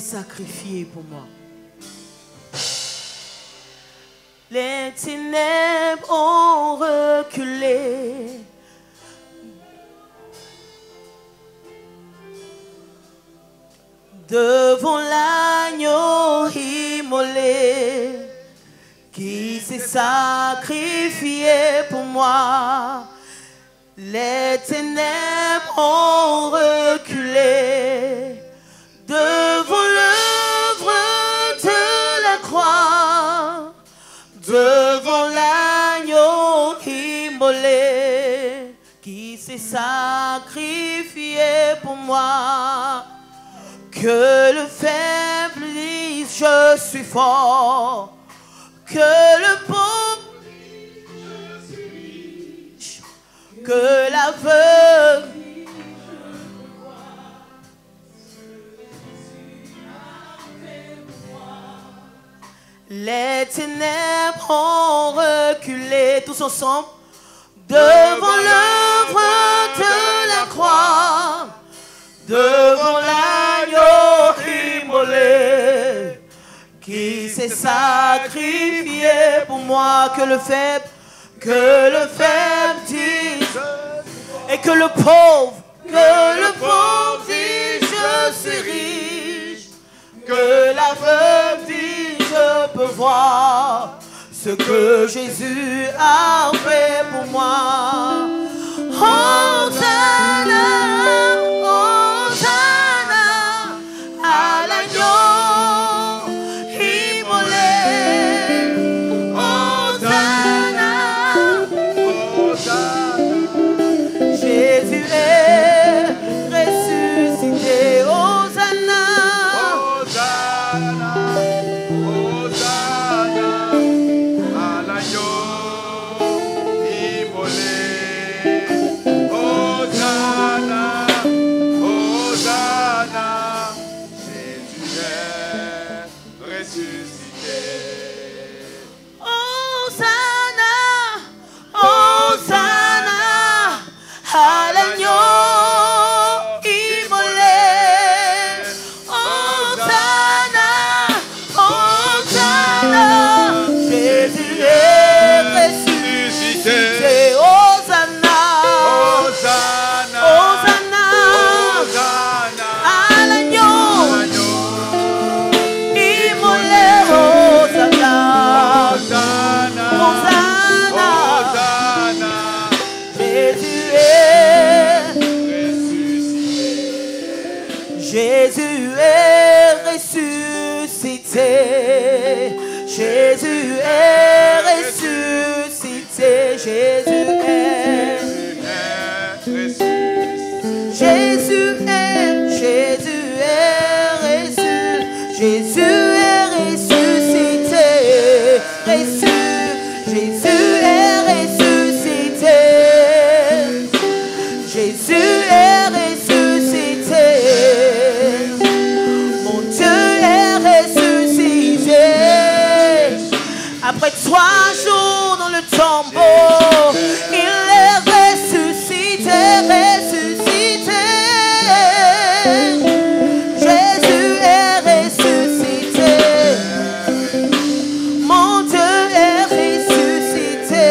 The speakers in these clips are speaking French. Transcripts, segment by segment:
sacrifié pour moi. Les ténèbres ont reculé. Devant l'agneau immolé qui s'est sacrifié pour moi. Les ténèbres ont reculé devant l'œuvre de la croix, devant l'agneau immolé qui s'est sacrifié pour moi. Que le faible dise je suis fort, que le pauvre dise je suis riche, que l'aveugle dise je vois ce que Jésus a fait pour moi. Les ténèbres ont reculé, tous ensemble, devant l'œuvre de la croix, devant l'agneau immolé qui s'est sacrifié pour moi. Que le faible dise, et que le pauvre dise je suis riche, que l'aveugle dise je peux voir ce que Jésus a fait pour moi. Hosanna, Hosanna à l'agneau immolé. Hosanna, Hosanna. Jésus est ressuscité. Hosanna, Hosanna, Hosanna à l'agneau immolé. Hosanna, Hosanna, Jésus est ressuscité. Hosanna, Hosanna à l'agneau immolé. Hosanna, Hosanna, Jésus est ressuscité. Hosanna, Hosanna, Hosanna Hosanna à l'agneau immolé. Hosanna, Hosanna, Hosanna, Hosanna, Jésus est, ressuscité. Jésus est ressuscité. Jésus est ressuscité. Jésus est, Jésus est, Jésus est ressuscité. Jésus est ressuscité. Jésus est ressuscité. Jésus est ressuscité. Mon Dieu est ressuscité. Après 3 jours dans le tombeau, il est ressuscité, ressuscité. Jésus est ressuscité. Mon Dieu est ressuscité.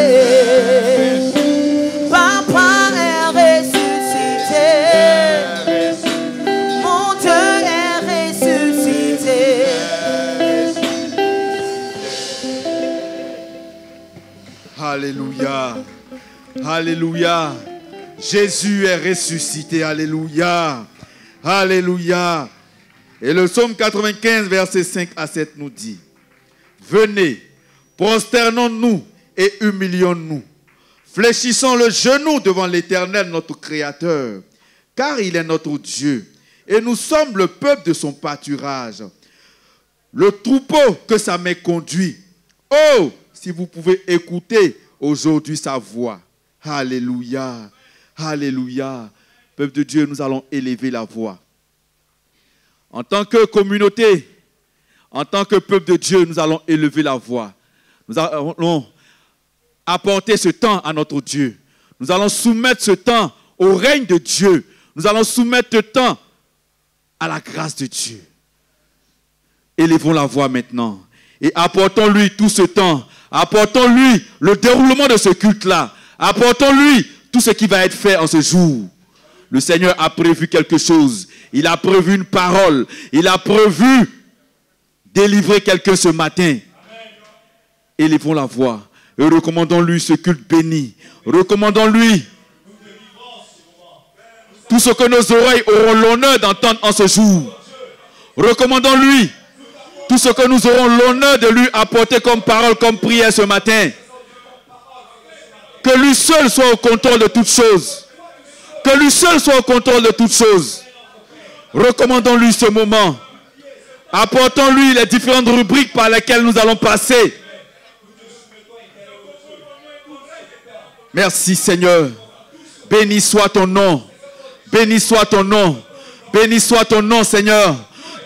Papa est ressuscité. Mon Dieu est ressuscité. Alléluia. Alléluia. Jésus est ressuscité. Alléluia. Alléluia. Et le psaume 95, versets 5 à 7 nous dit: venez, prosternons-nous et humilions-nous. Fléchissons le genou devant l'Éternel, notre Créateur, car il est notre Dieu, et nous sommes le peuple de son pâturage, le troupeau que sa main conduit. Oh, si vous pouvez écouter aujourd'hui sa voix. Alléluia, alléluia. Peuple de Dieu, nous allons élever la voix. En tant que communauté, en tant que peuple de Dieu, nous allons élever la voix. Nous allons apporter ce temps à notre Dieu. Nous allons soumettre ce temps au règne de Dieu. Nous allons soumettre ce temps à la grâce de Dieu. Élevons la voix maintenant. Et apportons-lui tout ce temps. Apportons-lui le déroulement de ce culte-là. Apportons-lui tout ce qui va être fait en ce jour. Le Seigneur a prévu quelque chose. Il a prévu une parole. Il a prévu délivrer quelqu'un ce matin. Élevons la voix et recommandons-lui ce culte béni. Recommandons-lui tout ce que nos oreilles auront l'honneur d'entendre en ce jour. Recommandons-lui tout ce que nous aurons l'honneur de lui apporter comme parole, comme prière ce matin. Que lui seul soit au contrôle de toutes choses. Que lui seul soit au contrôle de toutes choses. Recommandons-lui ce moment. Apportons-lui les différentes rubriques par lesquelles nous allons passer. Merci Seigneur. Béni soit ton nom. Béni soit ton nom. Béni soit ton nom Seigneur.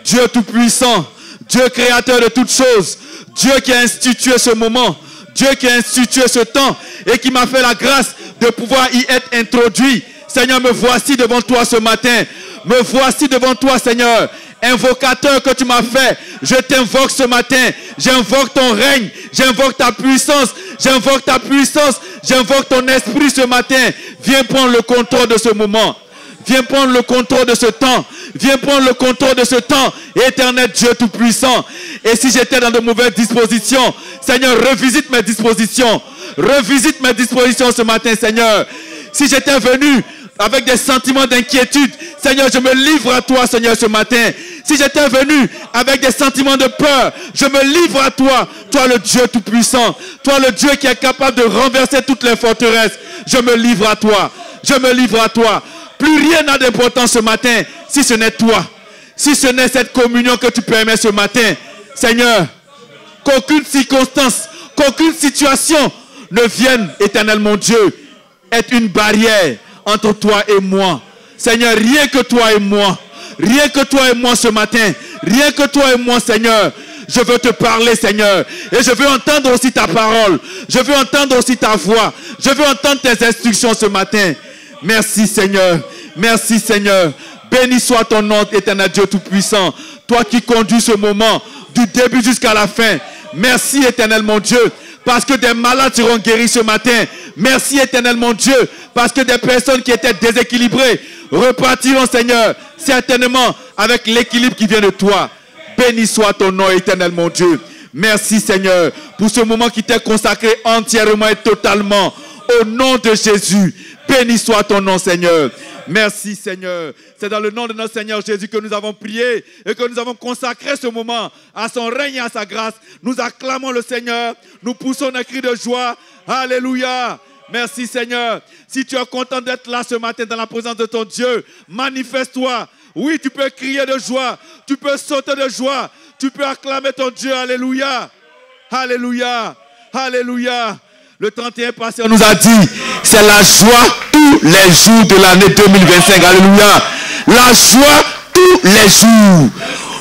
Dieu Tout-Puissant. Dieu créateur de toutes choses. Dieu qui a institué ce moment. Dieu qui a institué ce temps et qui m'a fait la grâce de pouvoir y être introduit. Seigneur, me voici devant toi ce matin. Me voici devant toi, Seigneur. Invocateur que tu m'as fait. Je t'invoque ce matin. J'invoque ton règne. J'invoque ta puissance. J'invoque ta puissance. J'invoque ton esprit ce matin. Viens prendre le contrôle de ce moment. Viens prendre le contrôle de ce temps. Viens prendre le contrôle de ce temps. Éternel Dieu Tout-Puissant. Et si j'étais dans de mauvaises dispositions, Seigneur, revisite mes dispositions. Revisite mes dispositions ce matin, Seigneur. Si j'étais venu avec des sentiments d'inquiétude, Seigneur, je me livre à toi, Seigneur, ce matin. Si j'étais venu avec des sentiments de peur, je me livre à toi. Toi, le Dieu Tout-Puissant. Toi, le Dieu qui est capable de renverser toutes les forteresses. Je me livre à toi. Je me livre à toi. Plus rien n'a d'importance ce matin, si ce n'est toi. Si ce n'est cette communion que tu permets ce matin. Seigneur, qu'aucune circonstance, qu'aucune situation ne vienne, éternel mon Dieu, être une barrière entre toi et moi. Seigneur, rien que toi et moi. Rien que toi et moi ce matin. Rien que toi et moi, Seigneur. Je veux te parler, Seigneur. Et je veux entendre aussi ta parole. Je veux entendre aussi ta voix. Je veux entendre tes instructions ce matin. Merci, Seigneur. Merci, Seigneur. Béni soit ton nom, éternel Dieu Tout-Puissant. Toi qui conduis ce moment du début jusqu'à la fin. Merci, éternel mon Dieu. Parce que des malades seront guéris ce matin. Merci, éternel mon Dieu. Parce que des personnes qui étaient déséquilibrées repartiront, Seigneur, certainement avec l'équilibre qui vient de toi. Béni soit ton nom, éternel mon Dieu. Merci, Seigneur, pour ce moment qui t'est consacré entièrement et totalement. Au nom de Jésus. Béni soit ton nom, Seigneur. Merci, Seigneur. C'est dans le nom de notre Seigneur Jésus que nous avons prié et que nous avons consacré ce moment à son règne et à sa grâce. Nous acclamons le Seigneur. Nous poussons un cri de joie. Alléluia. Merci, Seigneur. Si tu es content d'être là ce matin dans la présence de ton Dieu, manifeste-toi. Oui, tu peux crier de joie. Tu peux sauter de joie. Tu peux acclamer ton Dieu. Alléluia. Alléluia. Alléluia. Le 31 passé, on nous a dit, c'est la joie tous les jours de l'année 2025. Alléluia. La joie tous les jours.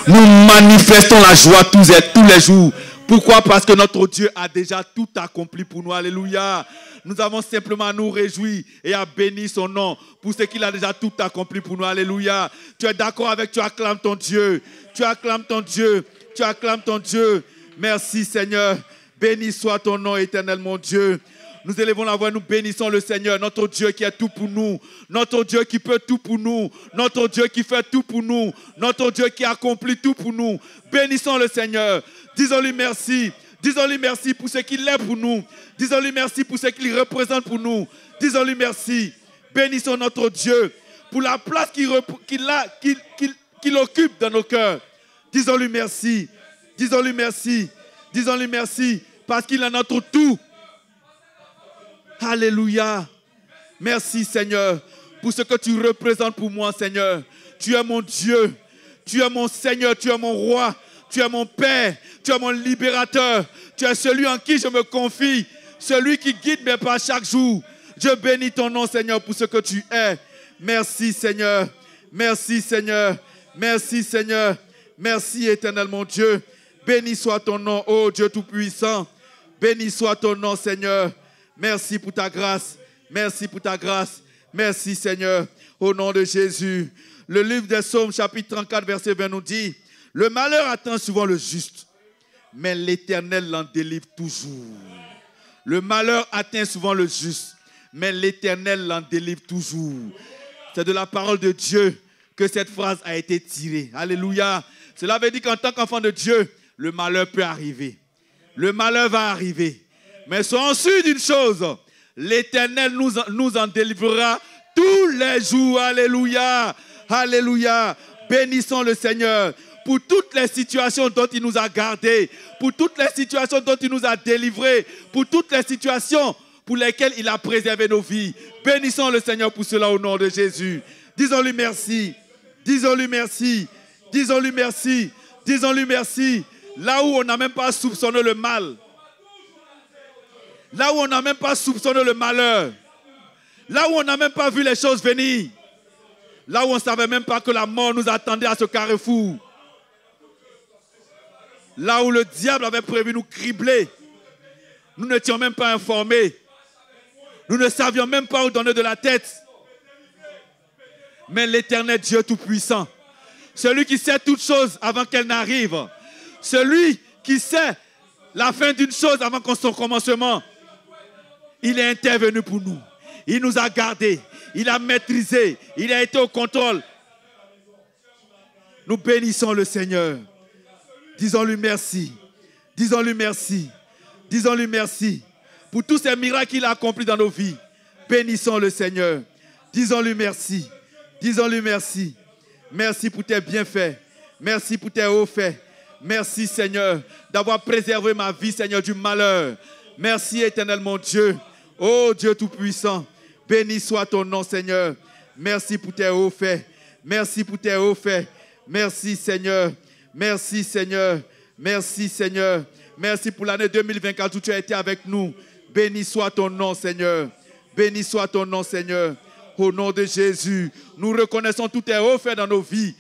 Nous manifestons la joie tous les jours. Pourquoi? Parce que notre Dieu a déjà tout accompli pour nous. Alléluia. Nous avons simplement à nous réjouir et à bénir son nom pour ce qu'il a déjà tout accompli pour nous. Alléluia. Tu es d'accord avec, tu acclames ton Dieu. Tu acclames ton Dieu. Tu acclames ton Dieu. Merci, Seigneur. Béni soit ton nom, éternel mon Dieu. Nous élevons la voix, nous bénissons le Seigneur, notre Dieu qui est tout pour nous, notre Dieu qui peut tout pour nous, notre Dieu qui fait tout pour nous, notre Dieu qui accomplit tout pour nous. Bénissons le Seigneur. Disons-lui merci. Disons-lui merci pour ce qu'il est pour nous. Disons-lui merci pour ce qu'il représente pour nous. Disons-lui merci. Bénissons notre Dieu pour la place qu'il occupe dans nos cœurs. Disons-lui merci. Disons-lui merci. Disons-lui merci. Parce qu'il est notre tout. Alléluia. Merci, Seigneur, pour ce que tu représentes pour moi, Seigneur. Tu es mon Dieu. Tu es mon Seigneur. Tu es mon roi. Tu es mon Père. Tu es mon libérateur. Tu es celui en qui je me confie. Celui qui guide mes pas chaque jour. Je bénis ton nom, Seigneur, pour ce que tu es. Merci, Seigneur. Merci, Seigneur. Merci, Seigneur. Merci, éternel mon Dieu. Béni soit ton nom, ô Dieu Tout-Puissant. Béni soit ton nom, Seigneur. Merci pour ta grâce. Merci pour ta grâce. Merci, Seigneur. Au nom de Jésus. Le livre des Psaumes, chapitre 34, verset 20 nous dit, Le malheur atteint souvent le juste, mais l'Éternel l'en délivre toujours. Le malheur atteint souvent le juste, mais l'Éternel l'en délivre toujours. C'est de la parole de Dieu que cette phrase a été tirée. Alléluia. Cela veut dire qu'en tant qu'enfant de Dieu, le malheur peut arriver. Le malheur va arriver. Mais soyons sûrs d'une chose, l'Éternel nous en délivrera tous les jours. Alléluia. Alléluia. Bénissons le Seigneur pour toutes les situations dont il nous a gardés, pour toutes les situations dont il nous a délivrés, pour toutes les situations pour lesquelles il a préservé nos vies. Bénissons le Seigneur pour cela au nom de Jésus. Disons-lui merci. Disons-lui merci. Disons-lui merci. Disons-lui merci. Là où on n'a même pas soupçonné le mal. Là où on n'a même pas soupçonné le malheur. Là où on n'a même pas vu les choses venir. Là où on ne savait même pas que la mort nous attendait à ce carrefour. Là où le diable avait prévu nous cribler. Nous n'étions même pas informés. Nous ne savions même pas où donner de la tête. Mais l'Éternel Dieu Tout-Puissant, celui qui sait toutes choses avant qu'elles n'arrivent, celui qui sait la fin d'une chose avant son commencement, il est intervenu pour nous. Il nous a gardés, il a maîtrisé, il a été au contrôle. Nous bénissons le Seigneur. Disons-lui merci. Disons-lui merci. Disons-lui merci pour tous ces miracles qu'il a accomplis dans nos vies. Bénissons le Seigneur. Disons-lui merci. Disons-lui merci. Merci pour tes bienfaits. Merci pour tes hauts faits. Merci Seigneur d'avoir préservé ma vie, Seigneur, du malheur. Merci éternel mon Dieu. Oh Dieu Tout-Puissant. Béni soit ton nom Seigneur. Merci pour tes hauts faits. Merci pour tes hauts faits. Merci Seigneur. Merci Seigneur. Merci Seigneur. Merci pour l'année 2024 où tu as été avec nous. Béni soit ton nom Seigneur. Béni soit ton nom Seigneur. Au nom de Jésus, nous reconnaissons tous tes hauts faits dans nos vies.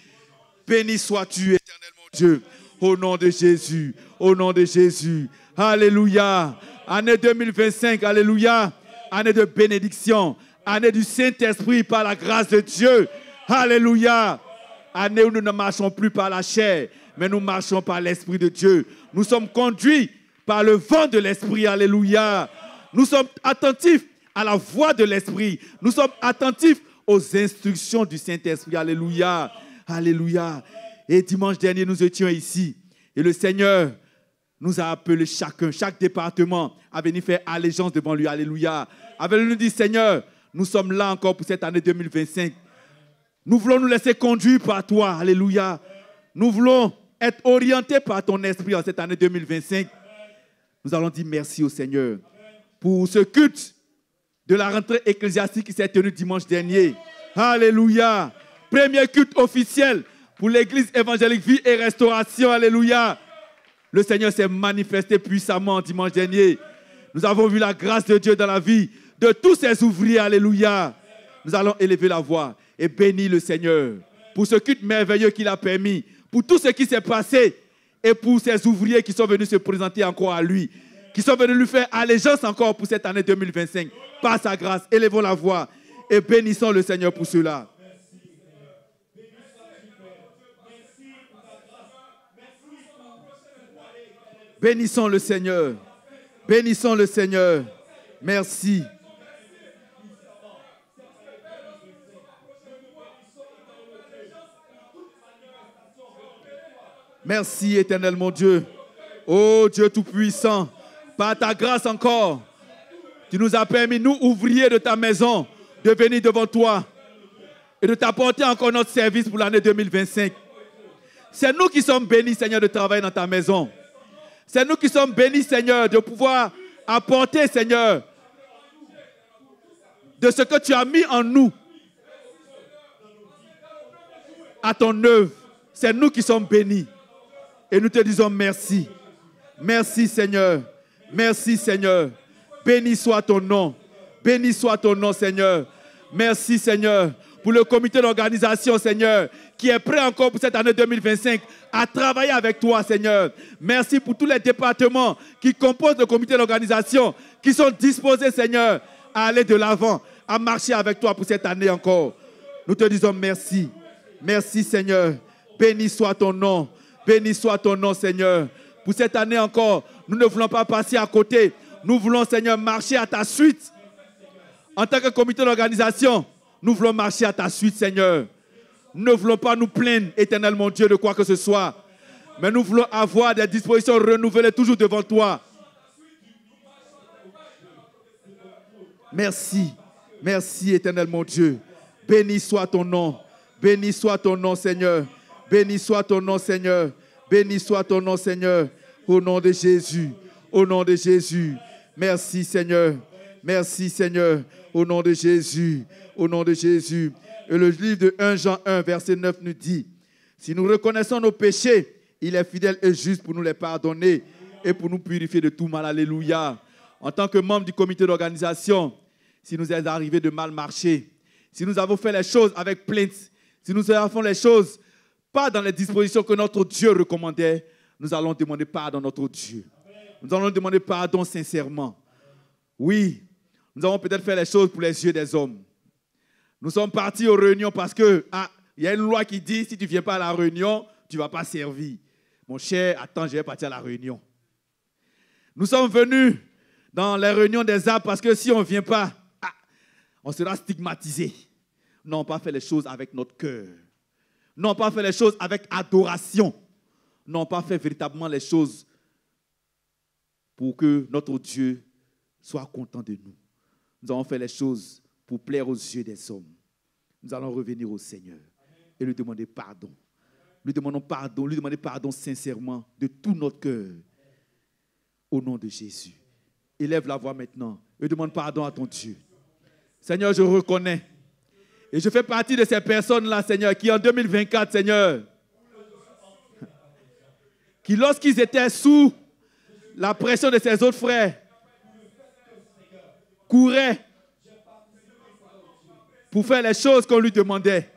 Béni sois-tu éternel mon Dieu. Au nom de Jésus. Au nom de Jésus. Alléluia. Année 2025. Alléluia. Année de bénédiction. Année du Saint-Esprit par la grâce de Dieu. Alléluia. Année où nous ne marchons plus par la chair, mais nous marchons par l'Esprit de Dieu. Nous sommes conduits par le vent de l'Esprit. Alléluia. Nous sommes attentifs à la voix de l'Esprit. Nous sommes attentifs aux instructions du Saint-Esprit. Alléluia. Alléluia. Et dimanche dernier, nous étions ici. Et le Seigneur nous a appelés chaque département à venir faire allégeance devant lui. Alléluia. Avec nous dit, Seigneur, nous sommes là encore pour cette année 2025. Nous voulons nous laisser conduire par toi. Alléluia. Nous voulons être orientés par ton esprit en cette année 2025. Nous allons dire merci au Seigneur pour ce culte de la rentrée ecclésiastique qui s'est tenu dimanche dernier. Alléluia. Premier culte officiel pour l'église évangélique Vie et Restauration. Alléluia. Le Seigneur s'est manifesté puissamment dimanche dernier. Nous avons vu la grâce de Dieu dans la vie de tous ses ouvriers. Alléluia. Nous allons élever la voix et bénir le Seigneur pour ce culte merveilleux qu'il a permis, pour tout ce qui s'est passé et pour ces ouvriers qui sont venus se présenter encore à lui, qui sont venus lui faire allégeance encore pour cette année 2025. Par sa grâce, élevons la voix et bénissons le Seigneur pour cela. Bénissons le Seigneur. Bénissons le Seigneur. Merci. Merci, éternel mon Dieu. Oh Dieu Tout-Puissant, par ta grâce encore, tu nous as permis, nous ouvriers de ta maison, de venir devant toi et de t'apporter encore notre service pour l'année 2025. C'est nous qui sommes bénis, Seigneur, de travailler dans ta maison. C'est nous qui sommes bénis, Seigneur, de pouvoir apporter, Seigneur, de ce que tu as mis en nous à ton œuvre. C'est nous qui sommes bénis. Et nous te disons merci. Merci Seigneur. Merci Seigneur. Béni soit ton nom. Béni soit ton nom Seigneur. Merci Seigneur pour le comité d'organisation Seigneur qui est prêt encore pour cette année 2025 à travailler avec toi Seigneur. Merci pour tous les départements qui composent le comité d'organisation qui sont disposés Seigneur à aller de l'avant, à marcher avec toi pour cette année encore. Nous te disons merci. Merci Seigneur. Béni soit ton nom. Béni soit ton nom, Seigneur. Pour cette année encore, nous ne voulons pas passer à côté. Nous voulons, Seigneur, marcher à ta suite. En tant que comité d'organisation, nous voulons marcher à ta suite, Seigneur. Nous ne voulons pas nous plaindre, éternel mon Dieu, de quoi que ce soit. Mais nous voulons avoir des dispositions renouvelées toujours devant toi. Merci. Merci, éternel mon Dieu. Béni soit ton nom. Béni soit ton nom, Seigneur. Béni soit ton nom, Seigneur. Béni soit ton nom, Seigneur. Au nom de Jésus. Au nom de Jésus. Merci, Seigneur. Merci, Seigneur. Au nom de Jésus. Au nom de Jésus. Et le livre de 1 Jean 1, verset 9 nous dit, si nous reconnaissons nos péchés, il est fidèle et juste pour nous les pardonner et pour nous purifier de tout mal. Alléluia. En tant que membre du comité d'organisation, si nous est arrivé de mal marcher, si nous avons fait les choses avec plainte, si nous avons fait les choses pas dans les dispositions que notre Dieu recommandait, nous allons demander pardon à notre Dieu. Nous allons demander pardon sincèrement. Oui, nous avons peut-être fait les choses pour les yeux des hommes. Nous sommes partis aux réunions parce que y a une loi qui dit si tu ne viens pas à la réunion, tu ne vas pas servir. Mon cher, attends, je vais partir à la réunion. Nous sommes venus dans les réunions des arbres parce que si on ne vient pas, on sera stigmatisé. Nous n'avons pas fait les choses avec notre cœur. Nous n'avons pas fait les choses avec adoration. Nous n'avons pas fait véritablement les choses pour que notre Dieu soit content de nous. Nous avons fait les choses pour plaire aux yeux des hommes. Nous allons revenir au Seigneur et lui demander pardon. Lui demandons pardon, lui demander pardon sincèrement de tout notre cœur. Au nom de Jésus. Élève la voix maintenant et demande pardon à ton Dieu. Seigneur, je reconnais. Et je fais partie de ces personnes-là, Seigneur, qui en 2024, Seigneur, qui lorsqu'ils étaient sous la pression de ses autres frères, couraient pour faire les choses qu'on lui demandait.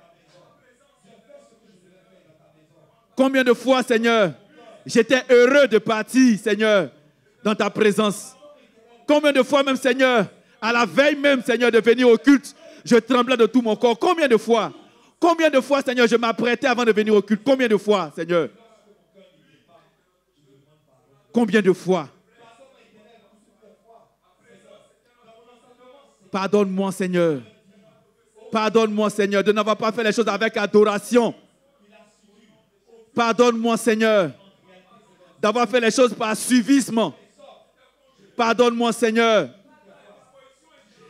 Combien de fois, Seigneur, j'étais heureux de partir, Seigneur, dans ta présence. Combien de fois même, Seigneur, à la veille même, Seigneur, de venir au culte, je tremblais de tout mon corps. Combien de fois, Seigneur, je m'apprêtais avant de venir au culte. Combien de fois, Seigneur? Combien de fois? Pardonne-moi, Seigneur. Pardonne-moi, Seigneur, de n'avoir pas fait les choses avec adoration. Pardonne-moi, Seigneur, d'avoir fait les choses par suivisme. Pardonne-moi, Seigneur.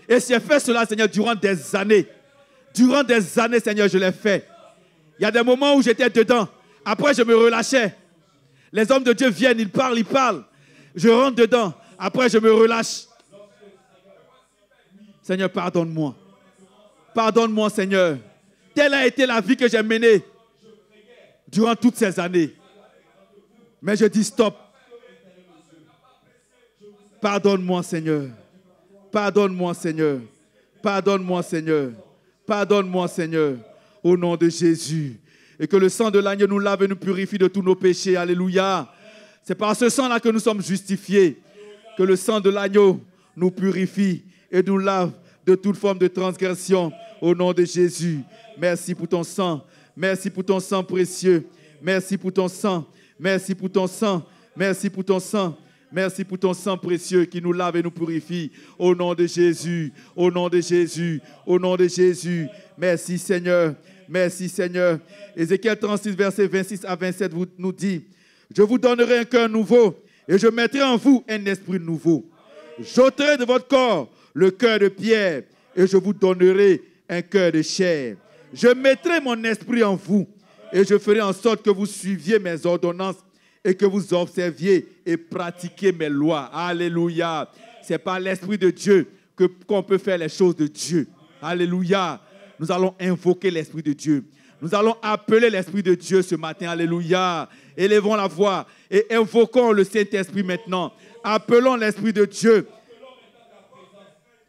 Et j'ai fait cela, Seigneur, durant des années. Durant des années, Seigneur, je l'ai fait. Il y a des moments où j'étais dedans. Après, je me relâchais. Les hommes de Dieu viennent, ils parlent. Je rentre dedans. Après, je me relâche. Seigneur, pardonne-moi. Pardonne-moi, Seigneur. Telle a été la vie que j'ai menée durant toutes ces années. Mais je dis stop. Pardonne-moi, Seigneur. Pardonne-moi, Seigneur. Pardonne-moi, Seigneur. Pardonne-moi, Seigneur. Au nom de Jésus. Et que le sang de l'agneau nous lave et nous purifie de tous nos péchés. Alléluia. C'est par ce sang-là que nous sommes justifiés. Que le sang de l'agneau nous purifie et nous lave de toute forme de transgression. Au nom de Jésus. Merci pour ton sang. Merci pour ton sang précieux. Merci pour ton sang. Merci pour ton sang. Merci pour ton sang. Merci pour ton sang précieux qui nous lave et nous purifie. Au nom de Jésus. Au nom de Jésus. Au nom de Jésus. Merci Seigneur. Merci Seigneur. Ézéchiel 36, versets 26 à 27 nous dit, je vous donnerai un cœur nouveau et je mettrai en vous un esprit nouveau. J'ôterai de votre corps le cœur de pierre et je vous donnerai un cœur de chair. Je mettrai mon esprit en vous et je ferai en sorte que vous suiviez mes ordonnances et que vous observiez et pratiquiez mes lois. Alléluia. C'est par l'Esprit de Dieu qu'on peut faire les choses de Dieu. Alléluia. Nous allons invoquer l'Esprit de Dieu. Nous allons appeler l'Esprit de Dieu ce matin. Alléluia. Élevons la voix et invoquons le Saint-Esprit maintenant. Appelons l'Esprit de Dieu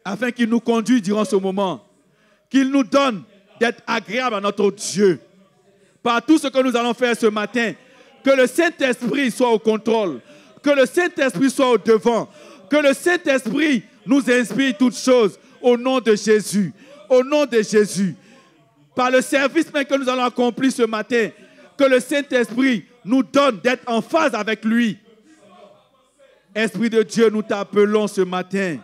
afin qu'il nous conduise durant ce moment. Qu'il nous donne d'être agréable à notre Dieu. Par tout ce que nous allons faire ce matin, que le Saint-Esprit soit au contrôle, que le Saint-Esprit soit au devant, que le Saint-Esprit nous inspire toutes choses au nom de Jésus. Au nom de Jésus. Par le service même que nous allons accomplir ce matin, que le Saint-Esprit nous donne d'être en phase avec lui. Esprit de Dieu, nous t'appelons ce matin.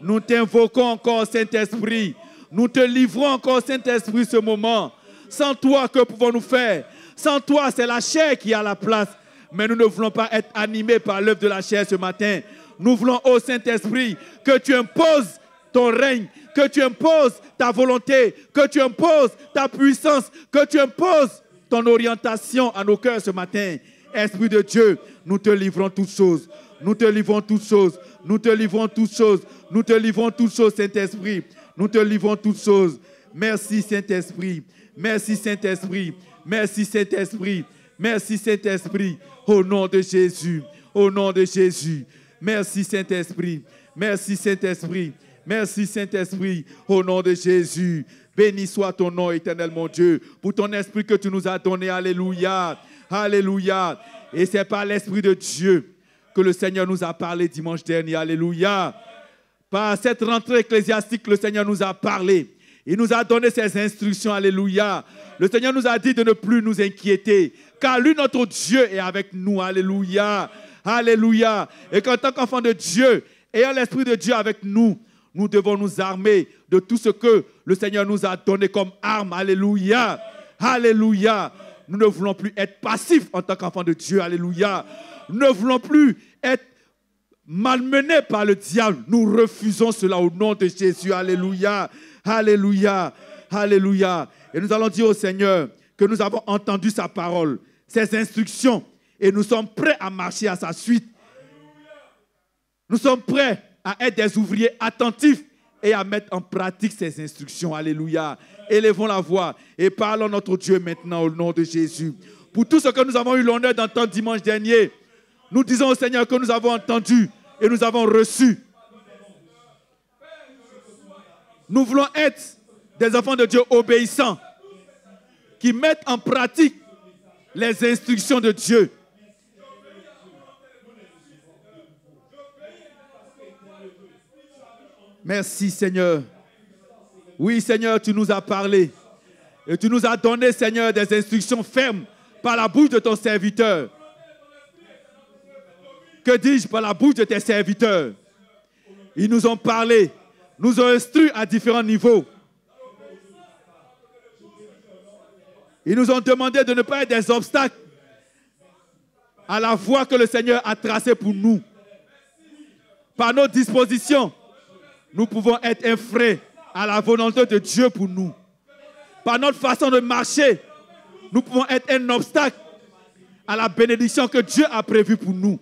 Nous t'invoquons encore, Saint-Esprit. Nous te livrons encore, Saint-Esprit, ce moment. Sans toi, que pouvons-nous faire? Sans toi, c'est la chair qui a la place. Mais nous ne voulons pas être animés par l'œuvre de la chair ce matin. Nous voulons, ô Saint-Esprit, que tu imposes ton règne, que tu imposes ta volonté, que tu imposes ta puissance, que tu imposes ton orientation à nos cœurs ce matin. Esprit de Dieu, nous te livrons toutes choses. Nous te livrons toutes choses. Nous te livrons toutes choses. Nous te livrons toutes choses, Saint-Esprit. Nous te livrons toutes choses. Merci, Saint-Esprit. Merci, Saint-Esprit. Merci, Saint-Esprit. Merci, Saint-Esprit. Au nom de Jésus. Au nom de Jésus. Merci, Saint-Esprit. Merci, Saint-Esprit. Merci, Saint-Esprit. Au nom de Jésus. Béni soit ton nom, éternel mon Dieu, pour ton esprit que tu nous as donné. Alléluia. Alléluia. Et c'est par l'Esprit de Dieu que le Seigneur nous a parlé dimanche dernier. Alléluia. Par cette rentrée ecclésiastique, le Seigneur nous a parlé. Il nous a donné ses instructions. Alléluia. Le Seigneur nous a dit de ne plus nous inquiéter, car lui, notre Dieu, est avec nous. Alléluia. Alléluia. Et qu'en tant qu'enfant de Dieu, ayant l'Esprit de Dieu avec nous, nous devons nous armer de tout ce que le Seigneur nous a donné comme arme. Alléluia. Alléluia. Nous ne voulons plus être passifs en tant qu'enfants de Dieu. Alléluia. Nous ne voulons plus être malmenés par le diable. Nous refusons cela au nom de Jésus. Alléluia. Alléluia. Alléluia. Et nous allons dire au Seigneur que nous avons entendu sa parole, ses instructions, et nous sommes prêts à marcher à sa suite. Nous sommes prêts à être des ouvriers attentifs et à mettre en pratique ses instructions. Alléluia. Élevons la voix et parlons notre Dieu maintenant au nom de Jésus. Pour tout ce que nous avons eu l'honneur d'entendre dimanche dernier, nous disons au Seigneur que nous avons entendu et nous avons reçu. Nous voulons être des enfants de Dieu obéissants qui mettent en pratique les instructions de Dieu. Merci Seigneur. Oui Seigneur, tu nous as parlé et tu nous as donné Seigneur des instructions fermes par la bouche de ton serviteur. Que dis-je par la bouche de tes serviteurs? Ils nous ont parlé, nous ont instruits à différents niveaux. Ils nous ont demandé de ne pas être des obstacles à la voie que le Seigneur a tracée pour nous. Par nos dispositions, nous pouvons être un frein à la volonté de Dieu pour nous. Par notre façon de marcher, nous pouvons être un obstacle à la bénédiction que Dieu a prévue pour nous.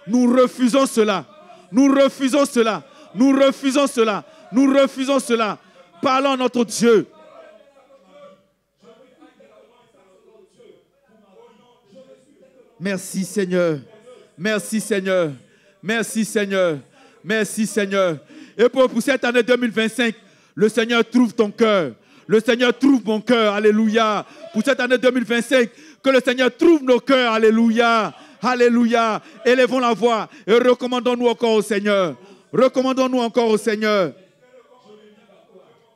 Nous refusons cela. Nous refusons cela. Nous refusons cela. Nous refusons cela. Parlons à notre Dieu. Merci Seigneur. Merci Seigneur. Merci Seigneur. Merci Seigneur. Et pour cette année 2025, le Seigneur trouve ton cœur. Le Seigneur trouve mon cœur. Alléluia. Pour cette année 2025, que le Seigneur trouve nos cœurs. Alléluia. Alléluia. Élevons la voix et recommandons-nous encore au Seigneur. Recommandons-nous encore au Seigneur.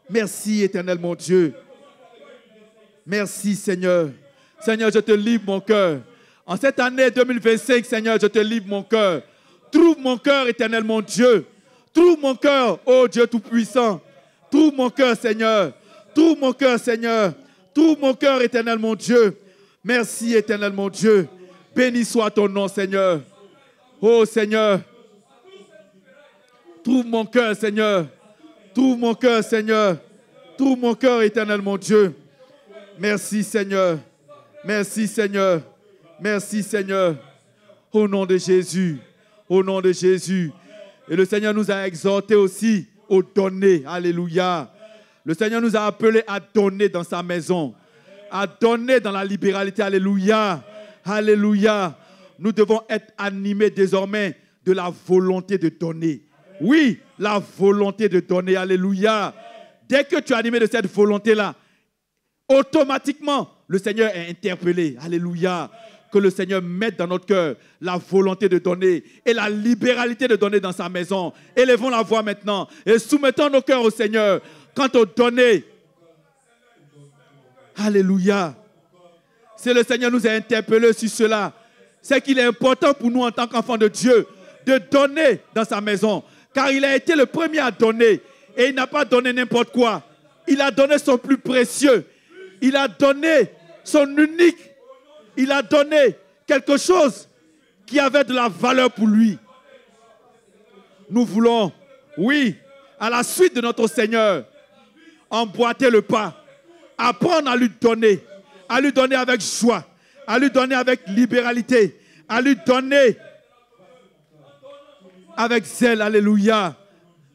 Merci, éternel mon Dieu. Merci, Seigneur. Seigneur, je te livre mon cœur. En cette année 2025, Seigneur, je te livre mon cœur. Trouve mon cœur, éternel mon Dieu. Trouve mon cœur, ô Dieu Tout-Puissant. Trouve mon cœur, Seigneur. Trouve mon cœur, Seigneur. Trouve mon cœur, éternel mon Dieu. Merci, éternel mon Dieu. Béni soit ton nom, Seigneur. Ô Seigneur. Trouve mon cœur, Seigneur. Trouve mon cœur, Seigneur. Trouve mon cœur, éternel mon Dieu. Merci, Seigneur. Merci, Seigneur. Merci, Seigneur. Au nom de Jésus. Au nom de Jésus. Et le Seigneur nous a exhortés aussi au donner. Alléluia. Le Seigneur nous a appelés à donner dans sa maison. À donner dans la libéralité. Alléluia. Alléluia. Nous devons être animés désormais de la volonté de donner. Oui, la volonté de donner. Alléluia. Dès que tu es animé de cette volonté-là, automatiquement, le Seigneur est interpellé. Alléluia. Que le Seigneur mette dans notre cœur la volonté de donner et la libéralité de donner dans sa maison. Élevons la voix maintenant et soumettons nos cœurs au Seigneur. Quant au donner, alléluia. Si le Seigneur nous a interpellés sur cela, c'est qu'il est important pour nous en tant qu'enfants de Dieu de donner dans sa maison. Car il a été le premier à donner. Et il n'a pas donné n'importe quoi. Il a donné son plus précieux. Il a donné son unique. Il a donné quelque chose qui avait de la valeur pour lui. Nous voulons, oui, à la suite de notre Seigneur, emboîter le pas, apprendre à lui donner avec joie, à lui donner avec libéralité, à lui donner avec zèle. Alléluia.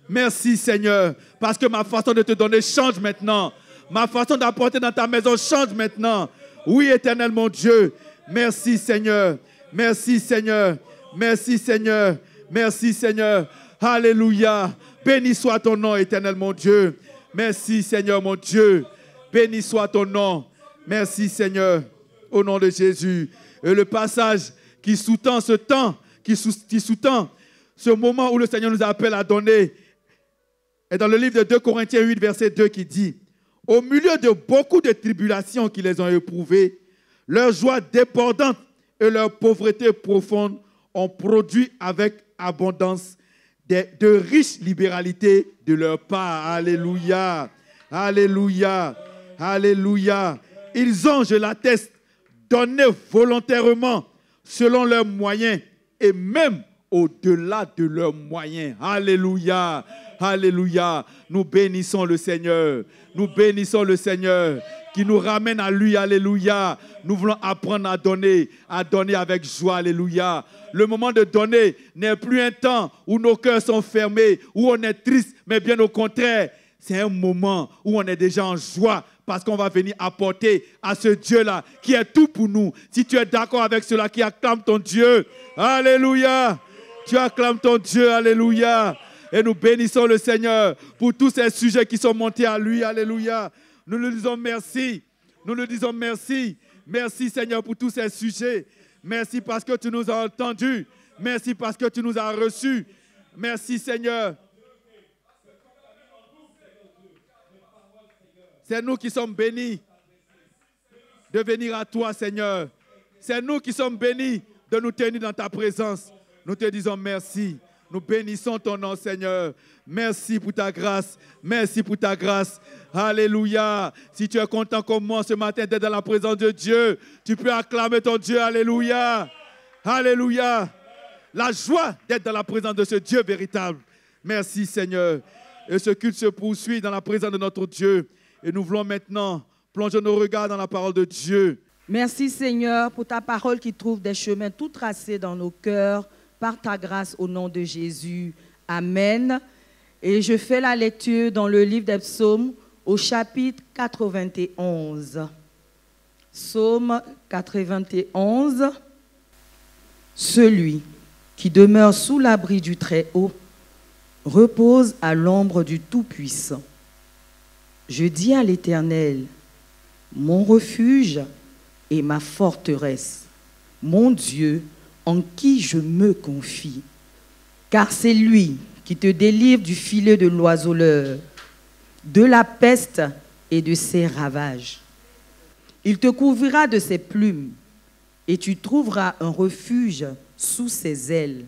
Merci Seigneur, parce que ma façon de te donner change maintenant. Ma façon d'apporter dans ta maison change maintenant. Oui, éternel mon Dieu. Merci Seigneur. Merci Seigneur. Merci Seigneur. Merci Seigneur. Alléluia. Béni soit ton nom, éternel mon Dieu. Merci Seigneur mon Dieu. Béni soit ton nom. Merci Seigneur. Au nom de Jésus. Et le passage qui sous-tend ce temps, qui sous-tend ce moment où le Seigneur nous appelle à donner, est dans le livre de 2 Corinthiens 8, verset 2 qui dit: au milieu de beaucoup de tribulations qui les ont éprouvées, leur joie débordante et leur pauvreté profonde ont produit avec abondance de riches libéralités de leur part. Alléluia. Alléluia. Alléluia. Ils ont, je l'atteste, donné volontairement selon leurs moyens et même au-delà de leurs moyens. Alléluia. Alléluia. Nous bénissons le Seigneur. Nous bénissons le Seigneur qui nous ramène à lui. Alléluia. Nous voulons apprendre à donner avec joie. Alléluia. Le moment de donner n'est plus un temps où nos cœurs sont fermés, où on est triste, mais bien au contraire, c'est un moment où on est déjà en joie parce qu'on va venir apporter à ce Dieu-là qui est tout pour nous. Si tu es d'accord avec cela, qui acclame ton Dieu. Alléluia. Tu acclames ton Dieu. Alléluia. Et nous bénissons le Seigneur pour tous ces sujets qui sont montés à lui. Alléluia. Nous lui disons merci. Nous lui disons merci. Merci Seigneur pour tous ces sujets. Merci parce que tu nous as entendus. Merci parce que tu nous as reçus. Merci Seigneur. C'est nous qui sommes bénis de venir à toi Seigneur. C'est nous qui sommes bénis de nous tenir dans ta présence. Nous te disons merci. Nous bénissons ton nom, Seigneur. Merci pour ta grâce. Merci pour ta grâce. Alléluia. Si tu es content comme moi ce matin d'être dans la présence de Dieu, tu peux acclamer ton Dieu. Alléluia. Alléluia. La joie d'être dans la présence de ce Dieu véritable. Merci, Seigneur. Et ce culte se poursuit dans la présence de notre Dieu. Et nous voulons maintenant plonger nos regards dans la parole de Dieu. Merci, Seigneur, pour ta parole qui trouve des chemins tout tracés dans nos cœurs. Par ta grâce, au nom de Jésus. Amen. Et je fais la lecture dans le livre des psaumes au chapitre 91. Psaume 91. Celui qui demeure sous l'abri du Très-Haut repose à l'ombre du Tout-Puissant. Je dis à l'Éternel, mon refuge et ma forteresse, mon Dieu, en qui je me confie, car c'est lui qui te délivre du filet de l'oiseleur, de la peste et de ses ravages. Il te couvrira de ses plumes et tu trouveras un refuge sous ses ailes.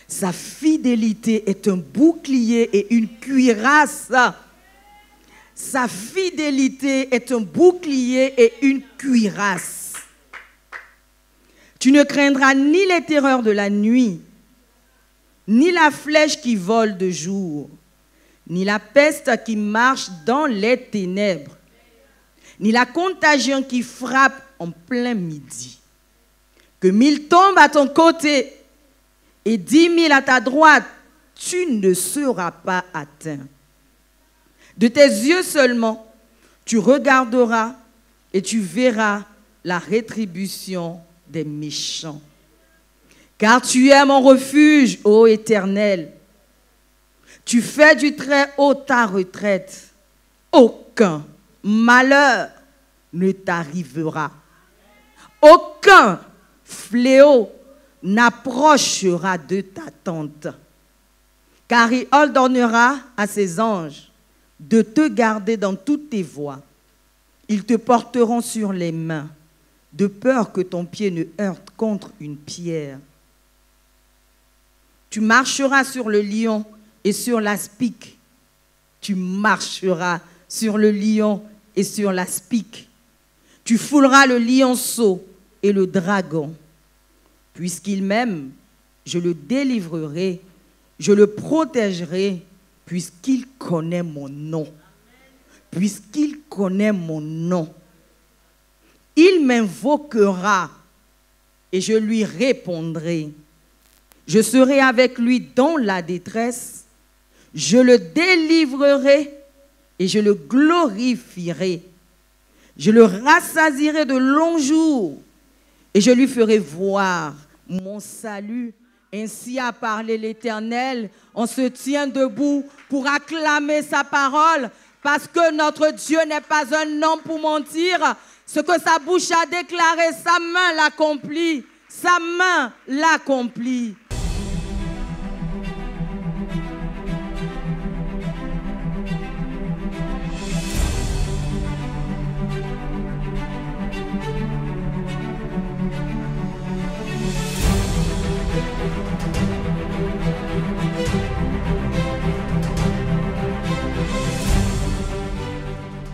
Sa fidélité est un bouclier et une cuirasse. Sa fidélité est un bouclier et une cuirasse. Tu ne craindras ni les terreurs de la nuit, ni la flèche qui vole de jour, ni la peste qui marche dans les ténèbres, ni la contagion qui frappe en plein midi. Que 1000 tombent à ton côté et 10 000 à ta droite, tu ne seras pas atteint. De tes yeux seulement, tu regarderas et tu verras la rétribution des méchants. Car tu es mon refuge, ô Éternel. Tu fais du Très-Haut ta retraite. Aucun malheur ne t'arrivera. Aucun fléau n'approchera de ta tente. Car il ordonnera à ses anges de te garder dans toutes tes voies. Ils te porteront sur les mains de peur que ton pied ne heurte contre une pierre. Tu marcheras sur le lion et sur l'aspic. Tu marcheras sur le lion et sur l'aspic. Tu fouleras le lionceau et le dragon. Puisqu'il m'aime, je le délivrerai, je le protégerai, puisqu'il connaît mon nom. Puisqu'il connaît mon nom. Il m'invoquera et je lui répondrai. Je serai avec lui dans la détresse. Je le délivrerai et je le glorifierai. Je le rassasierai de longs jours et je lui ferai voir mon salut. Ainsi a parlé l'Éternel. On se tient debout pour acclamer sa parole parce que notre Dieu n'est pas un homme pour mentir. Ce que sa bouche a déclaré, sa main l'accomplit. Sa main l'accomplit.